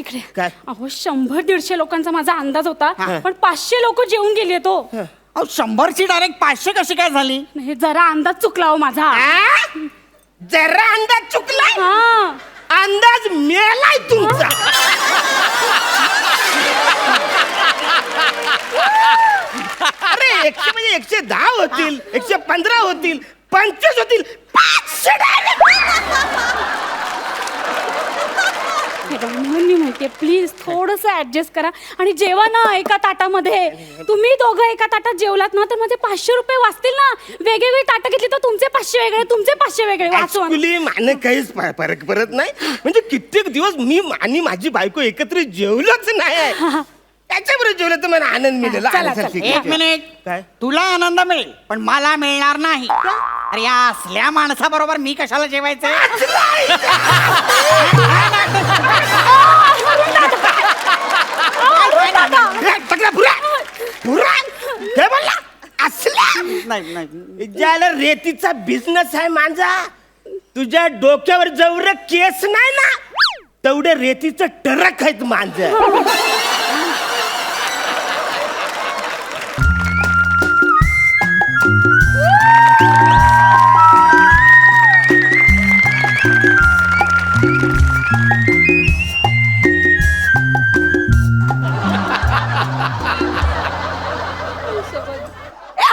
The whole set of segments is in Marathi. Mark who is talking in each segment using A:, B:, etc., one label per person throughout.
A: इकडे.
B: काय?
A: अहो 100-150 लोकांचा माझा अंदाज होता, पण 500 लोक जेवून गेली तो.
B: अहो 100ची डायरेक्ट 500 कशी काय झाली?
A: नाही, जरा अंदाज चुकला हो माझा.
B: जरा अंदाज चुकलाय.
A: हा,
B: अंदाज मेलाय तुमचा. अरे 100 म्हणजे 110 होतील, 115 होतील, 25 होतील, 500
A: हे बघ, म्हणून मी म्हणते प्लीज थोडस ऍडजस्ट करा आणि जेवा ना एका ताटामध्ये. तुम्ही दोघं एका ताटात जेवलात ना तर माझे 500 रुपये वाचतील ना. वेगवेगळी ताटं घेतली तर तुमचे 500 वेगळे, तुमचे 500 वेगळे. वाचून
B: ऍक्च्युली मला काहीच फरक पडत नाही. म्हणजे कित्येक दिवस मी आणि माझी बायको एकत्र जेवलोच नाही. त्याच्याबरोबर जेवलं तर मला आनंद मिळेल.
A: चला,
B: चल,
A: चला.
B: ठीक आहे.
C: एक मिनिट.
B: काय?
C: तुला आनंद मिळेल पण मला मिळणार नाही. अरे या असल्या माणसाबरोबर मी कशाला जेवायचं?
B: काय बोलला? असला
C: नाही नाही
B: ज्याला रेतीचा बिझनेस आहे माझा. तुझ्या डोक्यावर जेवढं केस नाही ना तेवढे रेतीचं टरक आहेत माझं.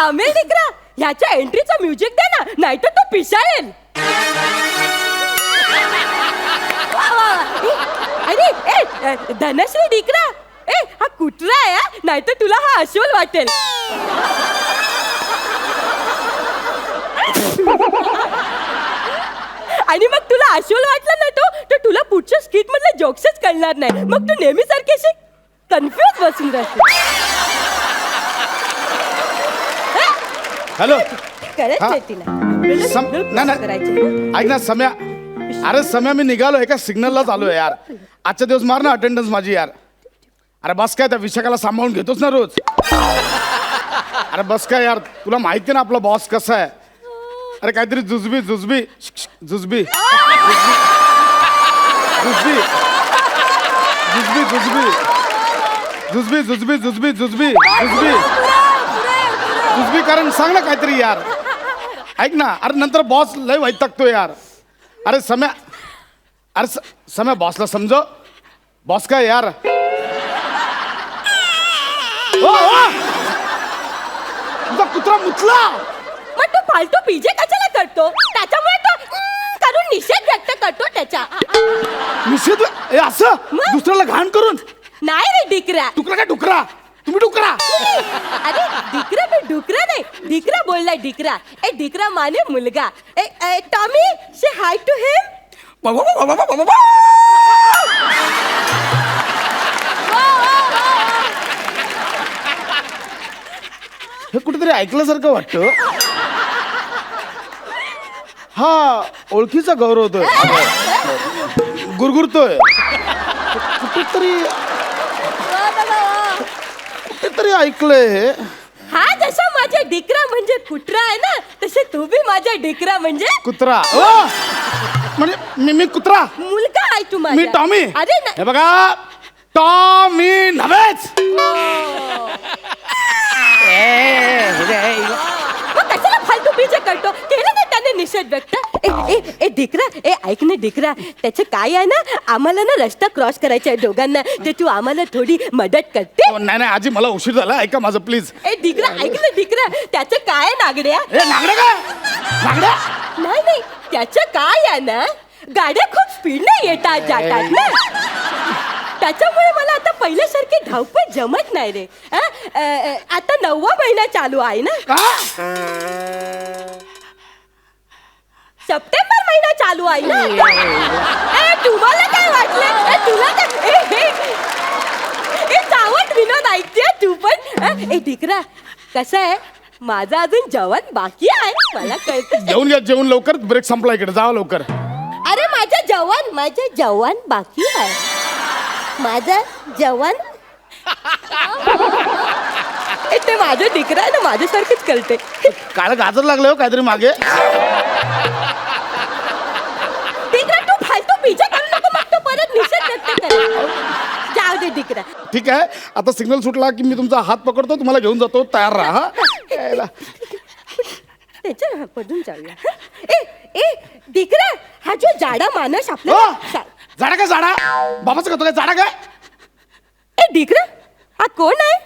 D: अमेल दिकरा ह्याच्या एंट्रीचं म्युझिक दे ना, नाहीतर तो पिसाळेल. अरे धनश्री दिकरा, हा कुत्रा आहे, नाहीतर तुला हा अस्वल वाटेल. आणि मग तुला अस्वल वाटलं ना तर तुला पुढच्या स्किट मधले जोक्सच कळणार नाही. मग तू नेहमी सारखी कन्फ्युज बसून राहते.
E: हॅलो
D: करायचंय तिला करायचं.
E: ऐक ना सम्या. अरे सम्या मी निघालो एका सिग्नललाच आलोय यार. आजच्या दिवस मार ना अटेंडन्स माझी यार. अरे बस काय त्या विशाखाला सांभाळून घेतोच ना रोज. अरे बस काय यार, तुला माहिती ना आपला बॉस कसा आहे. अरे काहीतरी जुजबी जुजबी जुजबी जुजबी जुजबी जुजबी जुजबी जुजबी जुजबी जुजबी जुजबी जुजबी कारण सांग ना काहीतरी यार. ऐक ना. अरे नंतर बॉस लय वैतागतो यार. अरे सम्या, अरे सम्या बॉसला समजव. बॉस काय यार. ओ, ओ! तुझा कुत्रा मुतला.
D: मग तू फालतू पीजे कशाला करतो? त्याच्यामुळे तो करून निषेध व्यक्त करतो त्याचा.
E: निषेध ए असं दुसऱ्याला घाण करून.
D: नाही रे डिकरा.
E: डुकरा काय डुकरा? तुम्ही डुकरा.
D: अरे डिकरा मी डुकरा नाही, डिकरा बोललाय डिकरा. ए डिकरा माने मुलगा. ए टॉमी से हाय टू हिम.
E: हे कुठेतरी ऐकल्यासारखं वाटतं. हा ओळखीचा गौरव होतोय, गुरगुरतोय कुठेतरी ऐकलंय हे.
D: हा जसा माझा डिकरा म्हणजे कुत्रा आहे ना, तसे तू भी माझा डिकरा म्हणजे
E: कुत्रा. म्हणजे मी कुत्रा.
D: मुलगा आहे तू माझा.
E: मी टॉमी.
D: अरे
E: हे बघा टॉमी नव्हेच.
D: मग कशाला फालतू पीजे करतो? केलं ना त्याने निषेध व्यक्त. ए डिकरा, ऐक ना डिकरा, त्याचं काय आहे ना, आम्हाला ना रस्ता क्रॉस करायचा आहे दोघांना, ते तू आम्हाला थोडी मदत करते.
E: नाही नाही आजी मला उशीर झाला. ऐका माझं प्लीज.
D: ए डिकरा ऐक ना डिकरा, त्याचं काय नागड्या?
E: नागड्या काय नागड्या?
D: नाही त्याचं काय आहे ना, गाड्या खूप स्पीडने येतात जातात ना, त्याच्यामुळे मला आता पहिल्यासारखी धावपळ जमत नाही रे. आता 9वा महिना चालू आहे ना, सप्टेंबर महिना चालू आहे ना. तुम्हाला काय वाटलं? तुला काय चावट विनोद ऐकते तू पण? ए डिकरा कसं आहे, माझा अजून जेवण बाकी आहे, मला कळतं.
E: जेवून घ्या, जेवण लवकर. ब्रेक संपला, इकडे जावा लवकर.
D: अरे माझं जेवण बाकी आहे, माझं जेवण. ते माझं डिकरा आहे ना, माझ्यासारखंच कळते.
E: काळ गाजर लागलं हो काहीतरी मागे.
D: डिकरा तू फालतू पिझ्झा करू नको, मग तो परत निषेध व्यक्त करेल. दे डिकरा.
E: ठीक आहे, आता सिग्नल सुटला की मी तुमचा हात पकडतो, तुम्हाला घेऊन जातो. तयार राहा हा. यायला.
D: त्याच्या पडून जाऊया. ए ए डिकरा, हा जो जाडा माणूस आपला
E: हो. झाडा काय झाडा? बाबाचं करतो काय झाडा काय?
D: ए डिकरा, हा कोण आहे?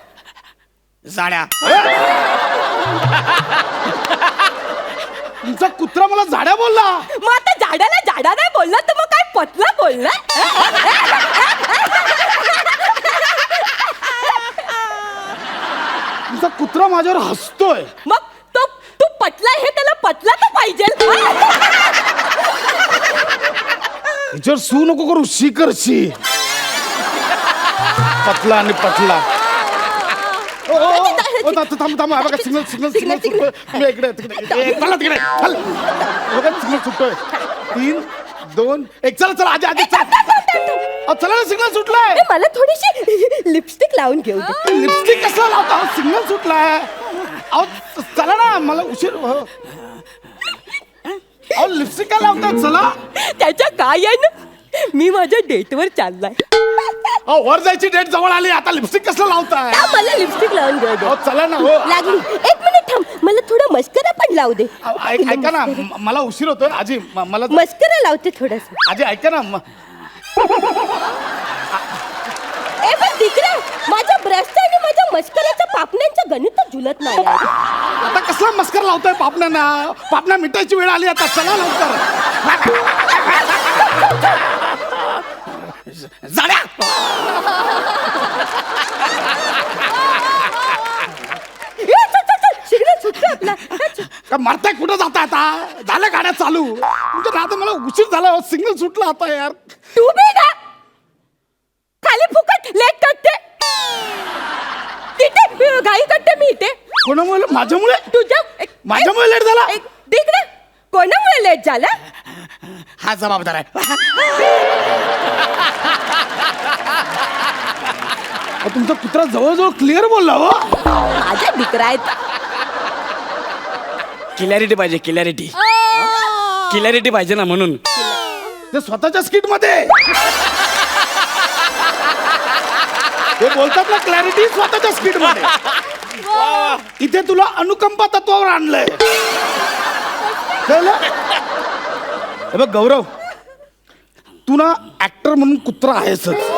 C: जाड्या.
E: तुमचा कुत्रा मला झाड्या बोलला.
D: मग आता झाडाला झाडा नाही बोलला तर मग काय पतला बोलला?
E: तुमचा कुत्रा माझ्यावर हसतोय.
D: मग तो तू पतला हे त्याला पतला तर पाहिजे.
E: हिच्यावर सू नको करू, शी कर शी. पतला आणि पतला. थांब बघा, सिग्नल सिग्नल सिग्नल सुटतोय. मी इकडे तिकडे चला तिकडे चल. बघा सिग्नल सुटतोय. 3, 2, 1 चला चला आजी आजी चला. चला ना, सिग्नल सुटलाय.
D: ए, मला थोडीशी लिपस्टिक लावून घेऊ दे.
E: लिपस्टिक कसला लावता? सिग्नल सुटलाय. अहो चला ना, मला उशीर. अहो लिपस्टिक काय लावतात? चला.
D: त्याच्या काय आहे ना, मी माझ्या डेटवर चाललाय.
E: अहो वर जायची डेट जवळ आली, आता लिपस्टिक कसलं लावताय?
D: का मला लिपस्टिक लावून घेऊ दे.
E: अहो चला ना. हो
D: लागली. एक मिनिट थांब, मला थोडं मस्करा पण लावू दे.
E: ऐका ना, मला उशीर होतोय आजी. मला
D: मस्करा लावते थोडस.
E: आजी ऐका ना.
D: ए पण तिकडे माझ्या ब्रशचा आणि माझ्या मस्कराच्या पापण्यांचं गणित जुलत नाही आहे.
E: आता कसला मस्कर लावतोय पापण्यांना? पापण्या मिटायची वेळ आली आता. चला लवकर.
C: जाड्या.
D: सिग्नल सुटलं आपला.
E: का मरताय? कुठं जाता आता? झालं गाड्या चालू. तुमच्या आता मला उशीर झाला. सिग्नल सुटला आता यार.
D: तू बी ना खाली फुकट लेट करते. तिथे घाई करते मी इथे.
E: कोणामुळे? माझ्यामुळे? माझ्यामुळे लेट झाला?
D: तिकडे कोणामुळे लेट झाला?
C: हा जबाबदार आहे.
E: तुमचा कुत्रा जवळजवळ क्लिअर बोलला हो.
D: माझ्या डिकरा आहेत.
B: क्लॅरिटी पाहिजे, क्लॅरिटी. क्लॅरिटी पाहिजे ना, म्हणून.
E: ते स्वतःच्या स्किट मध्ये ते बोलतात ना, क्लॅरिटी स्वतःच्या स्किट मध्ये. इथे तुला अनुकंपा तत्वावर आणलंय. कळलं? हे बघ गौरव, तू ना ऍक्टर म्हणून कुत्रा आहेसच,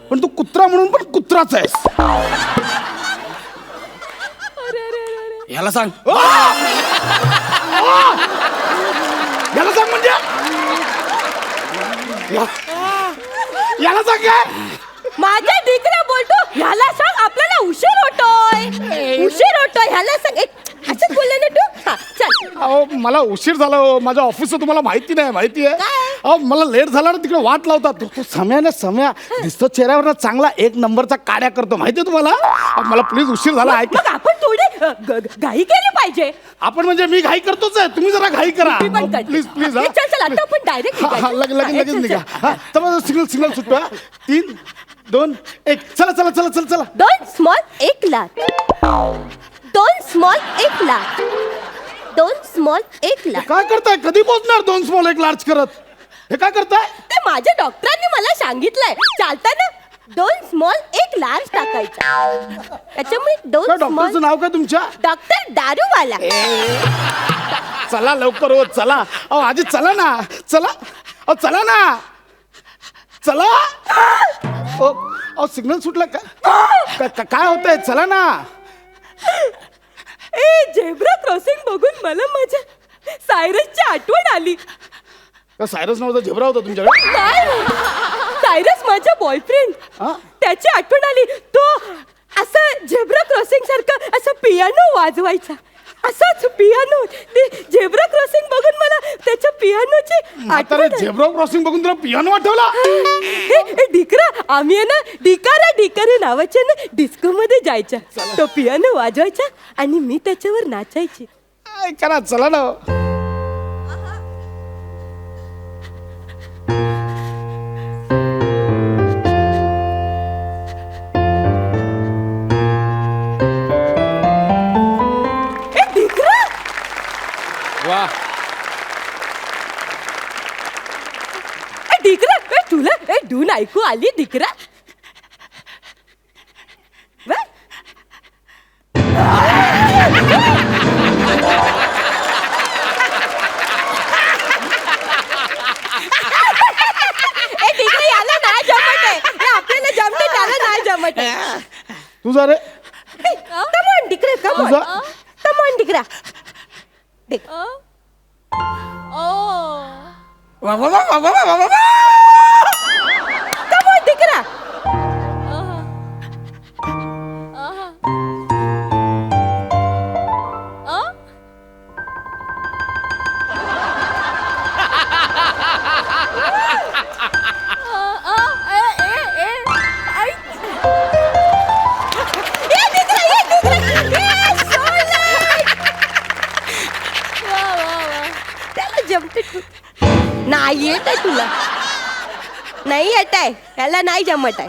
E: पण तू कुत्रा म्हणून पण कुत्राच आहेस.
B: याला सांग.
E: याला सांग म्हणजे याला सांग काय?
D: माझ्या डिकरा बोलतो ह्याला सांग आपल्याला उशीर होतोय. उशीर होतोय ह्याला सांग. असंच बोलले ना तू. हा, चल.
E: अहो मला उशीर झाला हो. माझ्या ऑफिसचं तुम्हाला माहिती नाही? माहिती आहे. अहो मला लेट झाला ना, तिकडे वाट लावतात. तो सम्या दिसतो चेहऱ्यावर ना चांगला, 1 नंबरचा काड्या करतो. माहिती आहे तुम्हाला? मला प्लीज उशीर झाला.
D: मग आपण थोडी घाई केली पाहिजे.
E: आपण म्हणजे मी घाई करतोच आहे, तुम्ही जरा घाई करा
D: मी पण करते.
E: Please please.
D: चल चल आता आपण डायरेक्ट
E: लगेच निघा. हा तर सिग्नल सुटतो. 3, 2, 1 चला चला चला चला चला.
D: 2 small 1 lakh. 2 small 1 lakh. 2 small 1 lakh.
E: काय करताय? कधी पोहोचणार 2 स्मॉल 1 लार्ज करत? हे काय करताय?
D: ते माझ्या डॉक्टरांनी मला सांगितलंय. चालताना 2 स्मॉल 1 लार्ज टाकायचा. त्याच्यामुळे 2
E: डॉक्टरचं
D: स्मॉल.
E: नाव काय तुमच्या?
D: डॉक्टर दारूवाला.
E: चला लवकर हो, चला. अहो आजी चला ना, चला. अहो चला ना, चला. अहो सिग्नल सुटला काय होतंय? चला ना.
D: झेब्रा क्रॉसिंग बघून मला माझ्या सायरसची आठवण आली.
E: सायरस नव्हता, झेब्रा होता तुमच्याकडे?
D: काय? सायरस माझा बॉयफ्रेंड. त्याची आठवण आली. तो असं झेब्रा क्रॉसिंग सारखं असं पियानो वाजवायचा. असाच पियानो. ते झेब्रा क्रॉसिंग बघून मला त्याच्या पियानोची आठवण आली.
E: झेब्रा क्रॉसिंग बघून तुला पियानो आठवला?
D: डिकरा, आम्ही आहे ना डिकारे नावाच्या ना डिस्को मध्ये जायच्या. तो पियानो वाजवायचा आणि मी त्याच्यावर नाचायची.
E: करा चला ना.
B: वा.
D: डिकरा तुला डू ना ऐकू आली दिकरा? वा? ए दिकरा, याला नाही जमत आहे. हे आपल्याला जमते, त्याला नाही जमत आहे.
E: तुझा रे
D: कमॉन दिकरा, कमॉन
E: तुझा-
D: कमॉन दिकरा. देख कमॉन दिकरा. त्याला जमते तू. नाही येत आहे तुला, नाही येत आहे त्याला, नाही जमत आहे.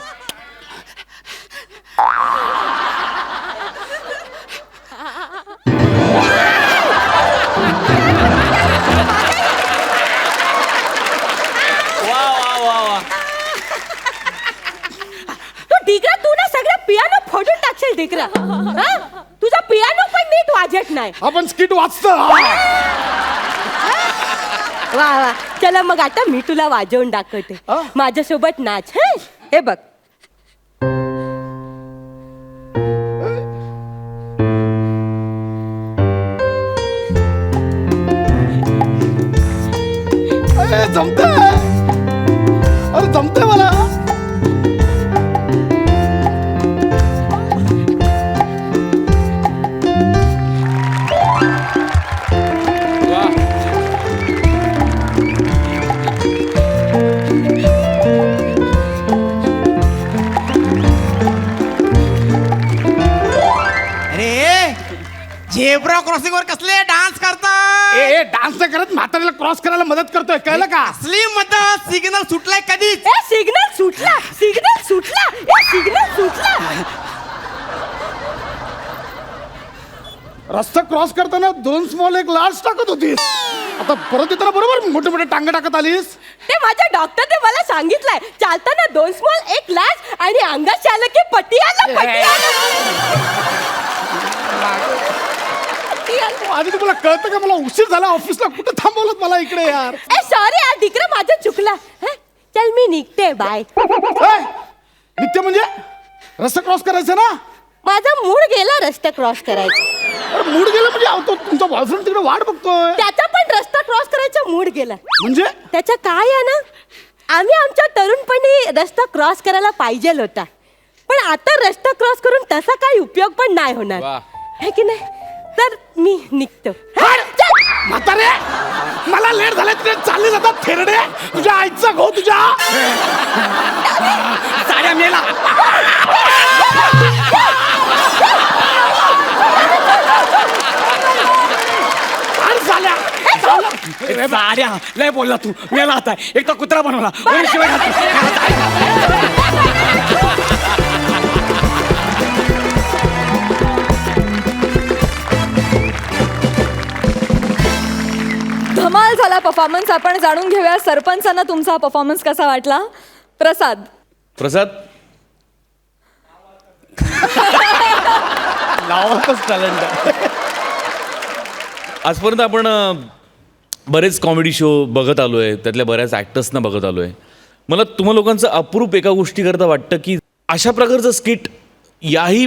D: तू दिकरा, तू ना सगळं पियानो फोडून टाकशील दिकरा. हा? तुझा पियानो पण नीट वाजत नाही.
E: आपण स्किट वाचत.
D: वा वा, चला मग आता मी तुला वाजवून दाखवते.
E: हा?
D: माझ्यासोबत नाच. हं? हे बघ.
E: जमतंय, अरे जमतंय मला.
C: अरे झेब्रा क्रॉसिंग वर कसले डान्स करता?
E: ए डान्स नाही करत, म्हाताऱ्याला क्रॉस करायला मदत करतोय, कळलं का?
C: असली मदत सिग्नल सुटलाय कधीच.
D: ए सिग्नल सुटला, सिग्नल सुटला, ए सिग्नल सुटला.
E: रस्ता क्रॉस करताना 2 स्मॉल 1 लार्ज टाकत होतीस, आता परत येताना बरोबर मोठे मोठे टांगे टाकत आलीस.
D: ते माझ्या डॉक्टरने मला सांगितलंय, चालताना 2 स्मॉल 1 लार्ज आणि अंगात आलं की पटियाला
E: आधी तुम्हाला कळतं का मला उशीर झाला ऑफिसला, कुठं थांबवलं मला इकडे यार.
D: ए सॉरी यार दिकरा, माझं चुकलं. हं? चल मी निघते, बाय.
E: ए, नित्य म्हणजे रस्ता क्रॉस करायचा ना.
D: माझा मूड गेला रस्ता क्रॉस करायचा.
E: अरे मूड गेला म्हणजे अहो, तो तुमचा बॉयफ्रेंड तिकडे वाट बघतोय.
D: त्याचा पण रस्ता क्रॉस करायचा मूड गेला.
E: म्हणजे
D: त्याचं काय आहे ना, आम्ही आमच्या तरुणपणी रस्ता क्रॉस करायला पाहिजे होता, पण आता रस्ता क्रॉस करून तसा काही उपयोग पण नाही होणार, है की नाही? तर मी निघतो.
E: म्हातारे मला लेट झालं, तिथे चालले जातात थेरडे. तुझ्या आईचा घो, तुझ्या
C: साड्या मेला.
E: झाल्या.
C: साड्या लय बोलला तू, मेला आता. एक तर कुत्रा बनवला, वरून शिवाय घालतो.
F: धमाल झाला परफॉर्मन्स. आपण जाणून घेऊया सरपंचांना तुमचा परफॉर्मन्स कसा वाटला. प्रसाद.
G: नावातच टॅलेंट आहे. आजपर्यंत आपण बरेच कॉमेडी शो बघत आलो आहे, त्यातल्या बऱ्याच ॲक्टर्सना बघत आलो आहे. मला तुम्हा लोकांचं अप्रूप एका गोष्टीकरता वाटतं की अशा प्रकारचं स्किट याही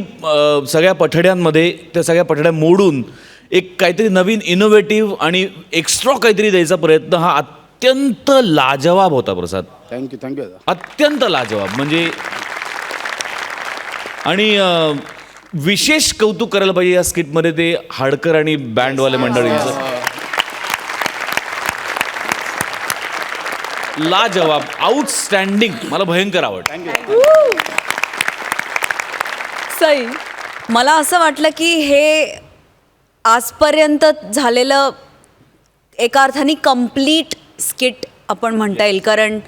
G: सगळ्या पठड्यांमध्ये, त्या सगळ्या पठड्या मोडून एक काहीतरी नवीन इनोव्हेटिव्ह आणि एक्स्ट्रा काहीतरी द्यायचा प्रयत्न हा अत्यंत लाजवाब होता प्रसाद.
E: थँक्यू.
G: अत्यंत लाजवाब म्हणजे. आणि विशेष कौतुक करायला पाहिजे या स्किटमध्ये ते हाडकर आणि बँडवाले मंडळींचं. लाजवाब, आउटस्टँडिंग, मला भयंकर आवडतं.
F: सई.
H: मला असं वाटलं की हे आजपर्यंत झालेलं एका अर्थाने कम्प्लीट स्किट आपण म्हणता येईल, कारण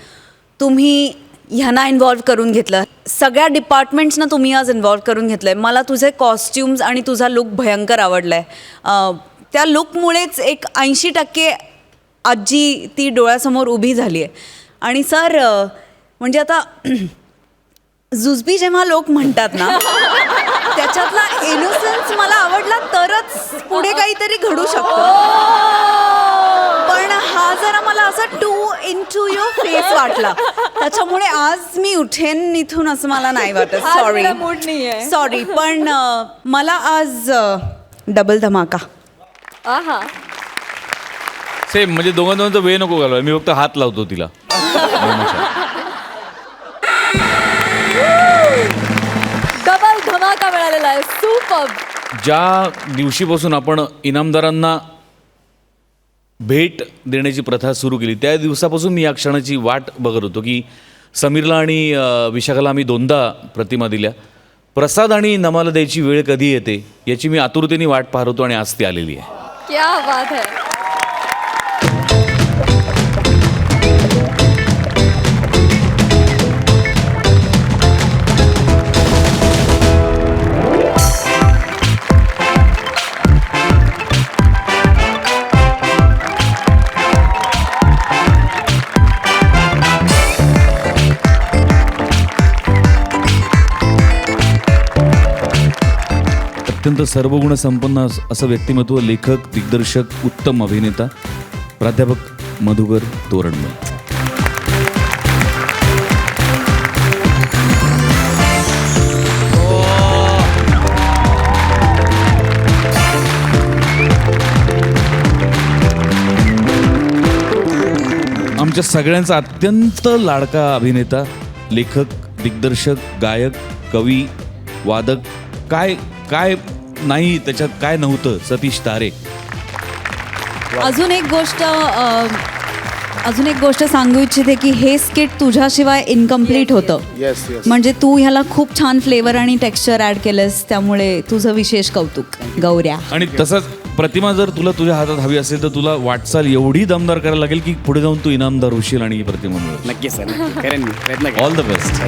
H: तुम्ही ह्यांना इन्व्हॉल्व करून घेतलं, सगळ्या डिपार्टमेंट्सना तुम्ही आज इन्व्हॉल्व करून घेतलं आहे. मला तुझे कॉस्ट्युम्स आणि तुझा लुक भयंकर आवडला आहे. त्या लुकमुळेच एक 80% आजी ती डोळ्यासमोर उभी झाली आहे. आणि सर, म्हणजे आता जुजबी जेव्हा लोक म्हणतात ना त्याच्यातला इनोसन्स मला आवडला तरच पुढे काहीतरी घडू शकतं. पण हा जरा मला असा टू इंटू युअर फेस वाटला, त्याच्यामुळे आज मी उठेन इथून असं मला नाही वाटत.
F: आज
H: सॉरी
F: मला mood नाहीये.
H: सॉरी, पण मला आज डबल धमाका.
F: आहा.
G: सेम, म्हणजे दोघांचा वेळ नको घालवाय, मी फक्त हात लावतो तिला.
F: डबल धमाका मिळालेला आहे. सुपर.
G: ज्या दिवशीपासून आपण इनामदारांना भेट देण्याची प्रथा सुरू केली त्या दिवसापासून मी या क्षणाची वाट बघत होतो की समीरला आणि विशाखाला आम्ही 2दा प्रतिमा दिल्या. प्रसाद आणि नमाला द्यायची वेळ कधी येते याची मी आतुरतेने वाट पाहत होतो आणि आज ती आलेली आहे.
F: क्या बात है.
G: अत्यंत सर्वगुण संपन्न असं व्यक्तिमत्व, लेखक, दिग्दर्शक, उत्तम अभिनेता, प्राध्यापक मधुकर तोरणमल. आमच्या सगळ्यांचा अत्यंत लाडका अभिनेता, लेखक, दिग्दर्शक, गायक, कवी, वादक, काय काय नाही त्याच्यात काय नव्हतं, सतीश तारे.
H: अजून एक गोष्ट सांगू इच्छिते की हे स्किट तुझ्याशिवाय इनकम्प्लीट होतं.
E: Yes yes.
H: म्हणजे तू ह्याला खूप छान फ्लेवर आणि टेक्स्चर ऍड केलंस, त्यामुळे तुझं विशेष कौतुक गौऱ्या.
G: आणि तसंच प्रतिमा जर तुला तुझ्या हातात हवी असेल तर तुला वाटचाल एवढी दमदार करायला लागेल की पुढे जाऊन तू इनामदार होशील आणि ही प्रतिमा मिळेल.
C: नक्की सर, करेन मी प्रयत्न करेन.
G: All the best,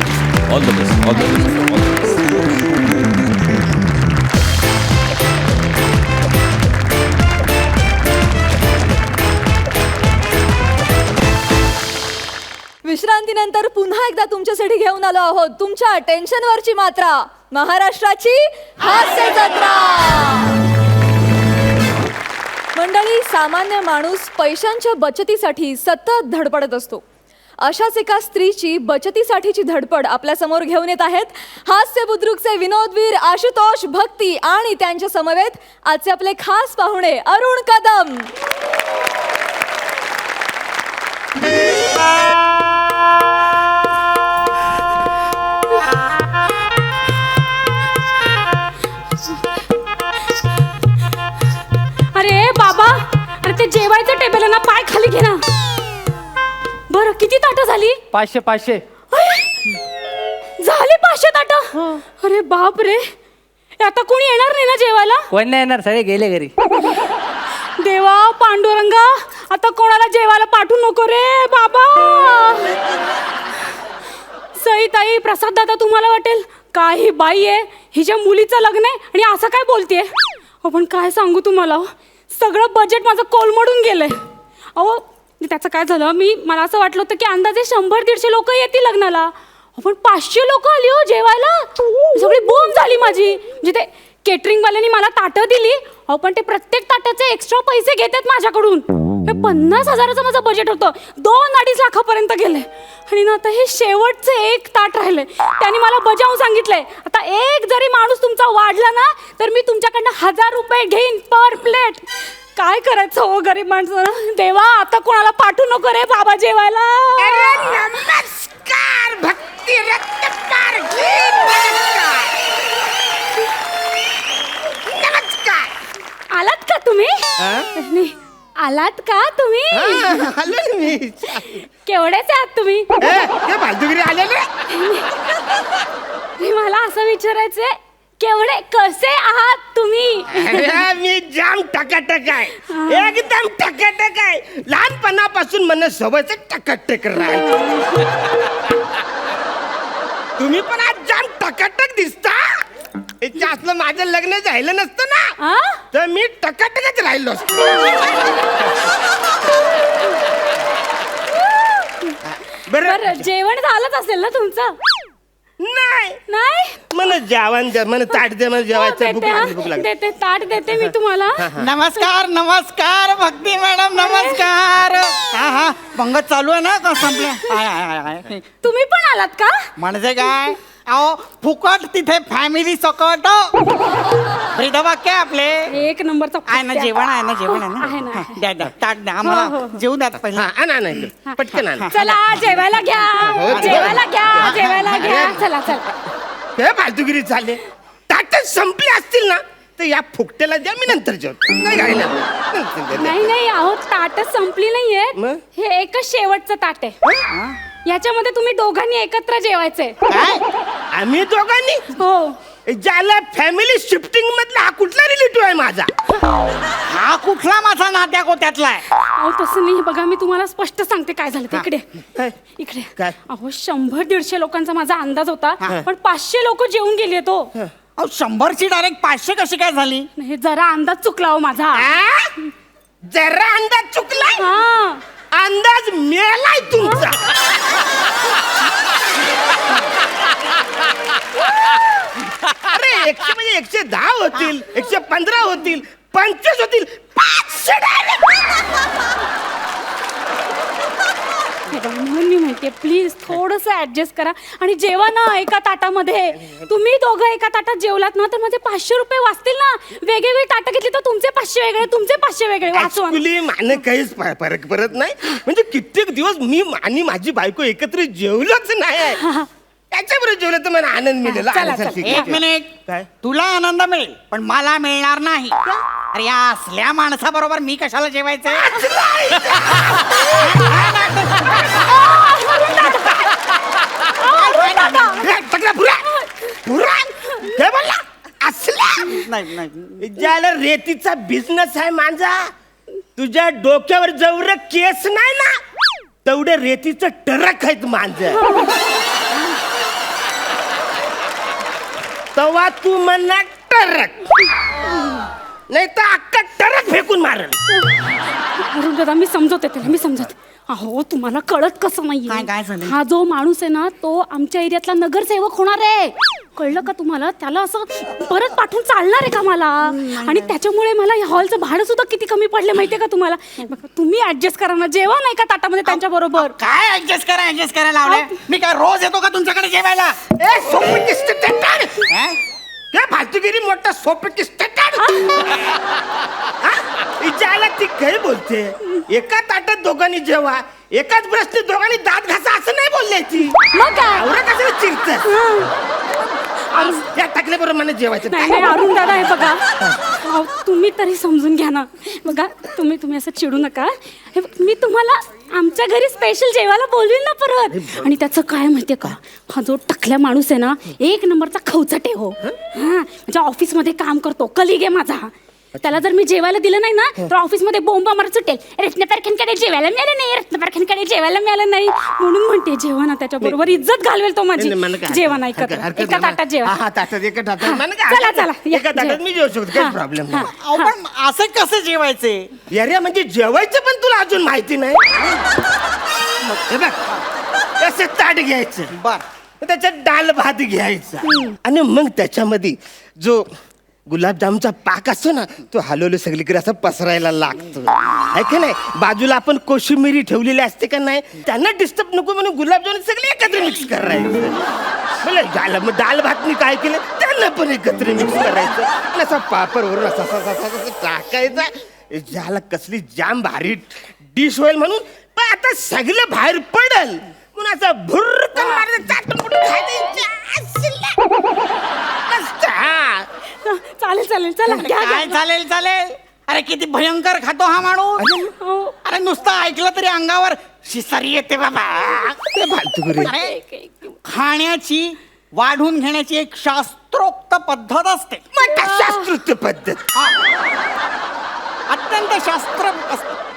G: all the best, all the best.
F: विश्रांतीनंतर पुन्हा एकदा तुमच्यासाठी घेऊन आलो आहोत तुमच्या टेन्शनवरची मात्रा, महाराष्ट्राची हास्य जत्रा. मंडळी, सामान्य माणूस पैशांच्या बचतीसाठी सतत धडपडत असतो. अशाच एका स्त्रीची बचतीसाठीची धडपड आपल्या समोर घेऊन येत आहेत हास्य बुद्रुकचे विनोदवीर आशुतोष भक्ती आणि त्यांच्या समवेत आजचे आपले खास पाहुणे अरुण कदम.
A: अरे बाबा, अरे ते जेवायचं टेबल आहे ना, पाय खाली घे ना. बरं, किती ताटं झाली?
B: 500.
A: झाली 500 ताटं. अरे बाप रे, आता कोणी येणार नाही ना जेवायला?
B: कोण नाही येणार, सगळे गेले घरी.
A: देवा पांडुरंगा, आता कोणाला जेवायला पाठवू नको रे बाबा. सई ताई, प्रसाद दादा, तुम्हाला वाटेल काही बाई आहे, हिच्या मुलीचं लग्न आहे आणि असं काय बोलतेय. पण काय सांगू तुम्हाला, सगळं बजेट माझं कोलमडून गेलंय. अहो, त्याचं काय झालं, मला असं वाटलं होतं की अंदाजे 100-150 लोक येतील लग्नाला, पण 500 लोक आली हो जेवायला. सगळी बोंब झाली माझी. म्हणजे ते केटरिंगवाल्यांनी मला ताटं दिली, पण ते प्रत्येक ताटाचे एक्स्ट्रा पैसे घेतात माझ्याकडून. 50,000चं माझं बजेट होतं, 2-2.5 लाखापर्यंत गेले. आणि ना आता हे शेवटचं एक ताट राहिलंय, त्यांनी मला बजावून सांगितलंय, आता एक जरी माणूस तुमचा वाढला ना तर मी तुमच्याकडनं 1000 रुपये घेईन पर प्लेट. काय करायचं हो गरीब माणसाला. देवा, आता कोणाला पाठवू नको रे बाबा जेवायला.
B: नमस्कार भक्ती रत्नपार. नमस्कार.
A: आलात का तुम्ही? नाही, आलात का तुम्ही?
B: आलो मी.
A: केवढेच आहात तुम्ही?
B: बाजूगिरी आलेले.
A: मला असं विचारायचंय, केवढे कसे आहात तुम्ही?
B: मी जाम टकाटक आहे, एकदम टकाटक आहे. लहानपणापासून मला सवयच टकाटक राहायचं. तुम्ही पण आज जाम टकाटक दिसता. इच्छा असलं माझं लग्न झालं नसतं ना तर मी टकाटकच राहिलो असतो.
A: बरं जेवण झालंच असेल ना तुमचं?
B: नाही
A: नाही
B: मला जेवण द्या, मला ताट द्या, मला
A: हो,
B: जेवायचं भूक
A: देते,
B: लागली, भूक
A: हा.
B: लागली.
A: देते ताट देते मी तुम्हाला.
C: नमस्कार नमस्कार भक्ती मॅडम नमस्कार. हा हा पंगत चालू आहे ना का संपले?
A: तुम्ही पण आलात का?
C: म्हणजे काय अहो फुकट तिथे फॅमिली सकट वाक्य आपले.
A: एक नंबरचा
C: आहे ना जेवण आहे ना जेवण आहे
A: आहे ना,
C: ना
A: आहे.
C: द्या द्या ताट द्या
A: हो,
C: आम्हाला
A: हो.
C: जेवू द्या पहिले.
B: हा आणा आणा इकडे. पटकन आणा.
A: चला जेवायला घ्या, जेवायला घ्या, जेवायला घ्या. चला चला.
B: हे फालतूगिरी चालले. ताटच संपले असतील ना तर या फुकट्याला द्या, मी नंतर जेवतो. नाही काय
A: नाही नाही अहो ताटच संपली नाहीये.
B: मग?
A: हे एकच शेवटचं ताट आहे. याच्यामध्ये तुम्ही दोघांनी एकत्र जेवायचंय.
B: आम्ही दोघांनी
A: हो.
B: ज्याला फॅमिली शिफ्टिंग मधला हा कुठला रिलेटिव्ह आहे माझा?
C: हा कुठला माझा नात्या गोत्यातला आहे?
A: अहो तसं नाही बघा, मी तुम्हाला स्पष्ट सांगते काय झालं ते. इकडे
B: काय?
A: इकडे.
B: काय?
A: अहो 100-150 लोकांचा माझा अंदाज होता, पण 500 लोक जेवून गेले तो.
C: अहो 100ची डायरेक्ट 500 कशी काय झाली?
A: हे जरा अंदाज चुकला हो माझा.
B: आ? जरा अंदाज चुकला.
A: हा
B: अंदाज मेलाय तुमचा. अरे 100 म्हणजे 110 होतील, 115 होतील, 25 होतील, 500 direct.
A: मी म्हणते प्लीज थोडस ऍडजस्ट करा आणि जेवा ना एका ताटामध्ये. तुम्ही दोघं एका ताटात जेवलात ना तर माझे 500 रुपये वाचतील ना. वेगवेगळी ताटं घेतली तर तुमचे 500 वेगळे, तुमचे 500 वेगळे. वाचवा.
B: Actually, मला काहीच फरक पडत नाही. म्हणजे कित्येक दिवस मी आणि माझी बायको एकत्र जेवलोच नाही. त्याच्याबरोबर जेवलं तर मला आनंद मिळेल.
A: चला,
B: आनंदाची
A: चला.
C: एक
B: गोष्ट.
C: मिनिट
B: काय?
C: तुला आनंद मिळेल पण मला मिळणार नाही. अरे या असल्या माणसाबरोबर मी कशाला जेवायचं?
B: हे, तकला पुरा पुरा हे बोलला असला.
C: नाही नाही
B: ज्याला रेतीचा बिझनेस आहे माझा, तुझ्या डोक्यावर जेवढं केस नाही ना तेवढे रेतीचं टरक आहेत माझं. तेव्हा तू म्हणणार टरक, नाही तर अक्का टरक फेकून मारल.
A: अरुण दादा मी समजवते त्याला, मी समजवते. अहो तुम्हाला कळत कसं
C: काय
A: नाहीये.
C: झालं?
A: हा जो माणूस आहे ना तो आमच्या एरियातला नगरसेवक होणार आहे. कळलं का तुम्हाला? त्याला असं परत पाठवून चालणार आहे का मला? आणि त्याच्यामुळे मला या हॉलचं भाडं सुद्धा किती कमी पडले माहितीये का तुम्हाला? बघा, तुम्ही ऍडजस्ट करा ना, जेवा नाही का ताटामध्ये त्यांच्या बरोबर.
C: काय ऍडजस्ट करायला लावलंय? मी काय रोज येतो का तुमच्याकडे जेवायला?
B: ए सोपटिस्ट टेटाड,
C: हा?
B: काय फालतूगिरी मोठा सोपटिस्ट टेटाड. हिच्याला ती काही बोलते. एका ताटात दोघांनी जेवा, एकाच ब्रशने दोघांनी दात घासा असं नाही बोलले ती.
A: मग काय?
B: आवरा कसं चिरत या टाकल्याबरोबर मला जेवायचं.
A: नाही नाही अरुण दादा हे बघा, अहो, तुम्ही तरी समजून घ्या ना. बघा तुम्ही असं चिडू नका. हे बघ, मी तुम्हाला आमच्या घरी स्पेशल जेवायला बोलवीन ना परत. आणि त्याचं काय माहितीये का, हा जो टकल्या माणूस आहे ना एक नंबरचा खवचटे हो. हा म्हणजे ऑफिसमध्ये काम करतो, कलिग आहे माझा. त्याला जर मी जेवायला दिलं नाही ना तर ऑफिसमध्ये बोंबा मारत सुटेल. रत्नपारखेंकडे जेवायला मिळालं नाही, रत्नपारखेंकडे जेवायला मिळालं नाही म्हणून म्हणते जेवा ना त्याच्या बरोबर. इज्जत घालवेल तो माझी. जेवा नाही एका ताटात जेवा.
B: हा ताटात एका ताटात मला काय
A: चला,
B: हरकत
A: चला,
B: नाही.
A: या,
B: एका ताटात
A: जेवा.
B: मी जेवू शकतो, काही प्रॉब्लेम नाही.
C: अहो, पण असं कसं जेवायचे?
B: अरे म्हणजे जेवायचं पण तुला अजून माहिती नाही. हे बघ असं ताट घ्यायचं,
C: बर
B: त्याच्यात डाल भात घ्यायचा आणि मग त्याच्यामध्ये जो गुलाबजामचा पाक असतो ना तो हलवलं सगळीकडे असं पसरायला लागतो. आहे का नाही? बाजूला आपण कोशिंबिरी ठेवलेली असते का नाही, त्यांना डिस्टर्ब नको म्हणून गुलाबजामुन सगळे एकत्र मिक्स करायचं. मला मग डाल भात मी काय केलं त्यांना पण एकत्र मिक्स करायचं आणि असा पापड वरून असा टाकायचा. ज्याला कसली जाम भारी डिश होईल म्हणून. पण आता सगळं बाहेर पडल म्हणून असं भुर्रकन मारायचं, चाटून पुटून खायचं.
A: चालेल चालेल चला घ्या
C: काय
A: घ्या.
C: चालेल? अरे किती भयंकर खातो हा माणूस.
A: हो.
C: अरे नुसतं ऐकलं तरी अंगावर शिसारी येते बाबा. अरे, खाण्याची वाढून घेण्याची एक शास्त्रोक्त पद्धत असते.
B: शास्त्रोक्त पद्धत
C: अत्यंत शास्त्र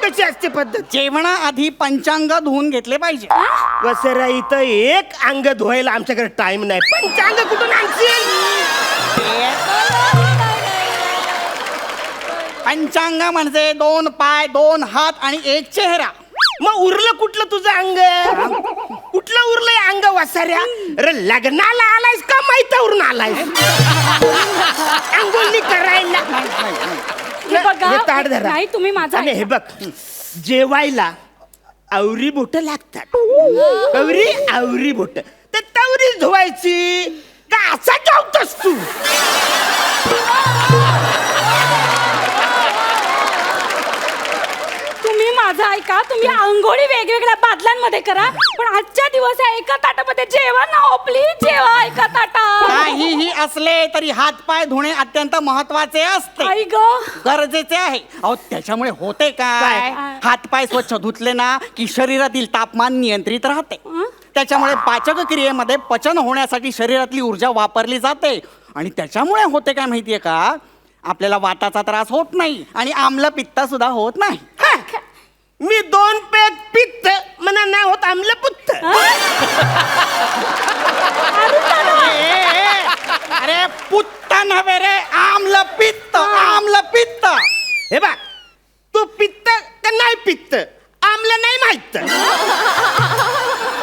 B: कशी असते पद्धत?
C: जेवणाआधी पंचांग धुवून घेतले पाहिजे.
B: वसरा इथं एक अंग धुवायला आमच्याकडे टाइम नाही. पंचांग कुठून आणशील?
C: पंचांग म्हणजे 2 पाय 2 हात आणि 1 चेहरा.
B: मग उरलं कुठलं तुझं अंग कुठलं उरलंय अंग वासाऱ्या? अरे लग्नाला आलायस का माहितीवरून आलायस अंगोली करायला?
A: हे बघा,
B: हे ताट धरा.
A: नाही, तुम्ही माझं
B: आणि हे
A: ऐका.
B: बघ, जेवायला आवरी बोट लागतात. आवरी बोट तर तवरी धुवायची का असा जेवतोस तू?
A: तुम्ही माझं ऐका, तुम्ही आंघोळी वेगवेगळ्या बादल्यांमध्ये करा, पण आजच्या दिवस या एका ताटामध्ये जेवा ना हो, प्लीज जेवा एका ताटात.
C: काहीही असले तरी हातपाय धुणे अत्यंत महत्वाचे असते,
A: आई ग,
C: गरजेचे आहे. अहो त्याच्यामुळे होते काय, हातपाय स्वच्छ धुतले ना की शरीरातील तापमान नियंत्रित राहते. त्याच्यामुळे पाचक क्रियेमध्ये पचन होण्यासाठी शरीरातली ऊर्जा वापरली जाते आणि त्याच्यामुळे होते काय माहितीये का, आपल्याला वाताचा त्रास होत नाही आणि आम्ल पित्त सुद्धा होत नाही.
B: मी 2 पेग पित्त म्हणा नाही होत आमलपुत्त.
C: अरे पुत्त नव्हे रे, आम्ल पित्त, आम्ल पित्त.
B: हे बा, तू पित्त का नाही पित्त आमला नाही माहित.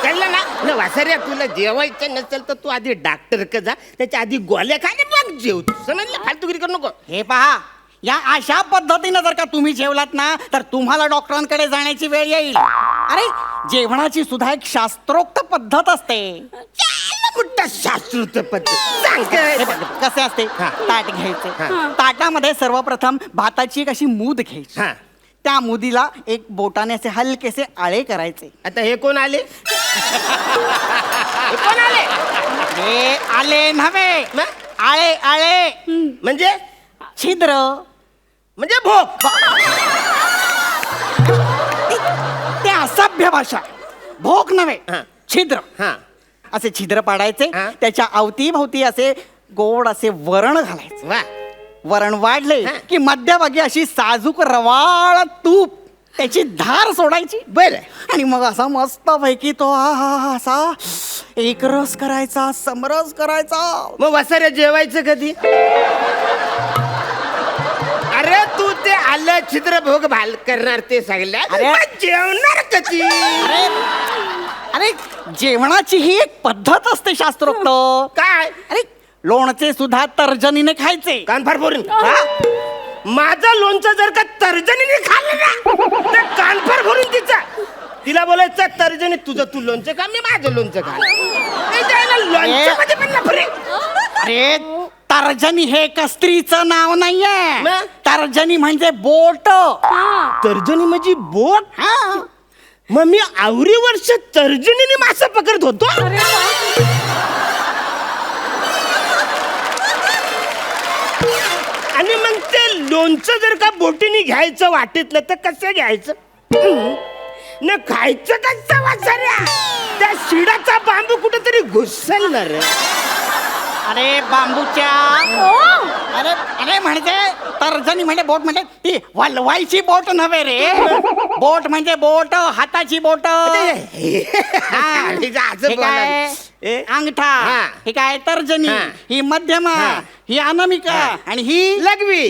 B: कळलं ना? न वासऱ्या, तुला जेवायचं नसेल तर तू आधी डॉक्टर का जा, त्याच्या आधी गोळ्या खा आणि मग जेव. समजलं? फालतूगिरी करू नको.
C: हे पहा, या अशा पद्धतीनं जर का तुम्ही जेवलात ना तर तुम्हाला डॉक्टरांकडे जाण्याची वेळ येईल. अरे जेवणाची सुद्धा एक शास्त्रोक्त पद्धत असते.
B: कुठं शास्त्रोक्त पद्धत सांग.
C: हे बघ, कसे असते, ताट घ्यायचे, ताटामध्ये सर्वप्रथम भाताची एक अशी मूद घ्यायची,
B: हा.
C: त्या मुदीला एक बोटाने असे हलकेसे आळे करायचे.
B: आता हे कोण आले? हे कोण आले?
C: हे आले नव्हे,
B: मग?
C: आळे आळे
B: म्हणजे
C: छिद्र.
B: म्हणजे भोग.
C: ते असभ्य भाषा, भोग नव्हे,
B: हा.
C: छिद्र.
B: हा.
C: असे छिद्र पाडायचे,
B: हा.
C: त्याच्या अवतीभोवती असे गोड असे वरण घालायचे.
B: वा.
C: वरण वाढले
B: हा.
C: की मध्यभागी अशी साजूक रवाळ तूप त्याची धार सोडायची.
B: बरं.
C: आणि मग असा मस्त पैकी तो हा असा एकरस करायचा, समरस करायचा.
B: मग वसाऱ्या जेवायचं कधी? अरे तू ते आलं छिद्र भोग भाल करणार ते सांगल्या,
C: अरे.
B: मग जेवणार कधी?
C: अरे जेवणाची ही एक पद्धत असते शास्त्रोक्त.
B: काय?
C: अरे लोणचे सुद्धा तर्जनीने खायचे.
B: कानफार फोडून. माझं लोणचं जर का तर्जनीने खाल्लं ना तर कानफार भरून तिला बोलायचं तर्जनी तुझं तू लोणचं खा, मी माझं लोणचं खा. लोणच्यामध्ये पण नफरे.
C: अरे तर्जनी हे एक स्त्रीचं नाव नाहीये.
B: मग?
C: तर्जनी म्हणजे बोट.
B: तर्जनी म्हणजे बोट.
C: हा.
B: मग मी आवरी वर्ष तर्जनीने मासा पकडत होतो.
A: अरे वा.
B: आणि मग ते लोणचं जर का बोटीने घ्यायचं वाटेतलं तर कसं घ्यायचं? न खायचं कसं वाचाऱ्या? त्या शिडाचा बांबू कुठेतरी घुसलणार.
C: अरे बांबूच्या, अरे अरे म्हणजे तर्जनी म्हणजे बोट म्हणजे ती वलवायची बोट नव्हे रे. बोट म्हणजे बोट, हाताची बोट. हे काय अंगठा,
B: हा.
C: हे काय तर्जनी,
B: हा.
C: ही मध्यमा,
B: हा.
C: ही अनामिका आणि ही
B: लघवी.